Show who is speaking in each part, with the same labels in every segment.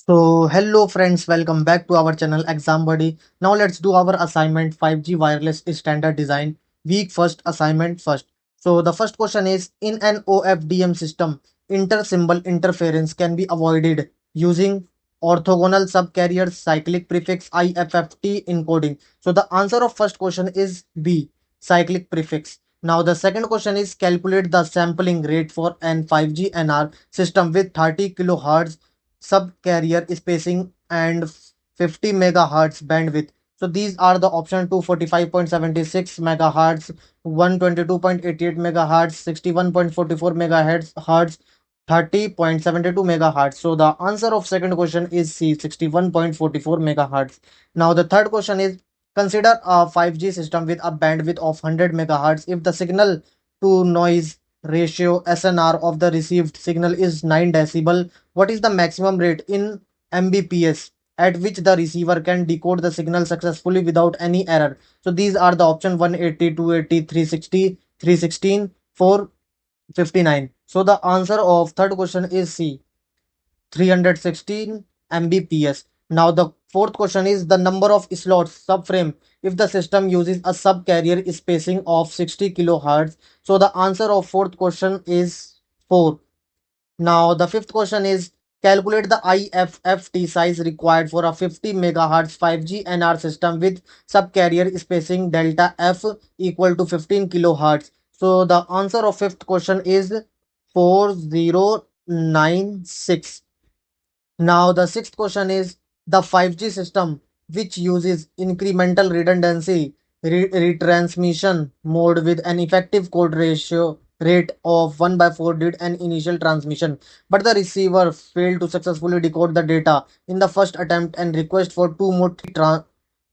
Speaker 1: Hello friends, welcome back to our channel Exam Buddy. Now let's do our assignment 5G wireless standard design. Week first assignment first. The first question is, in an OFDM system, inter-symbol interference can be avoided using orthogonal subcarrier cyclic prefix IFFT encoding. So the answer of first question is B, cyclic prefix. Now the second question is, calculate the sampling rate for an 5G NR system with 30 kilohertz sub-carrier spacing and 50 megahertz bandwidth. So these are the option: 245.76 megahertz, 122.88 megahertz, 61.44 megahertz, 30.72 megahertz. So the answer of second question is C, 61.44 megahertz. Now the third question is, consider a 5G system with a bandwidth of 100 megahertz. If the signal to noise ratio SNR of the received signal is 9 decibel, what is the maximum rate in Mbps at which the receiver can decode the signal successfully without any error? So these are the option: 180, 280, 360, 316, 459. So the answer of third question is C, 316 Mbps. Now the fourth question is, the number of slots subframe if the system uses a subcarrier spacing of 60 kilohertz. So the answer of fourth question is 4. Now the fifth question is, calculate the IFFT size required for a 50 megahertz 5G NR system with subcarrier spacing delta F equal to 15 kilohertz. So the answer of fifth question is 4096. Now the sixth question is, the 5G system which uses incremental redundancy retransmission mode with an effective code ratio rate of 1 by 4 did an initial transmission, but the receiver failed to successfully decode the data in the first attempt and request for two more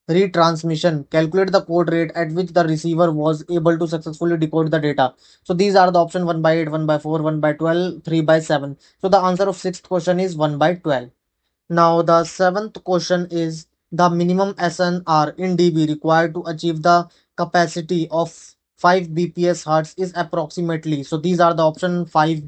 Speaker 1: retransmission. Calculate the code rate at which the receiver was able to successfully decode the data. So these are the option: 1 by 8, 1 by 4, 1 by 12, 3 by 7. So the answer of sixth question is 1 by 12. Now the seventh question is, the minimum SNR in dB required to achieve the capacity of 5 bps hertz is approximately. So these are the option: 5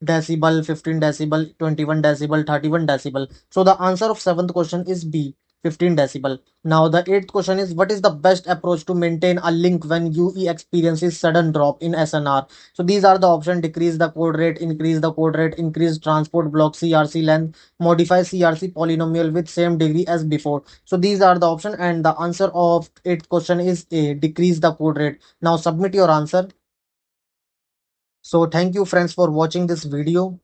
Speaker 1: decibel, 15 decibel, 21 decibel, 31 decibel. So the answer of seventh question is B, 15 decibel. Now the eighth question is, what is the best approach to maintain a link when UE experiences sudden drop in SNR? So these are the option: decrease the code rate, increase the code rate, increase transport block CRC length, modify CRC polynomial with same degree as before. So these are the option, and the answer of eighth question is A, decrease the code rate. Now submit your answer. So thank you friends for watching this video.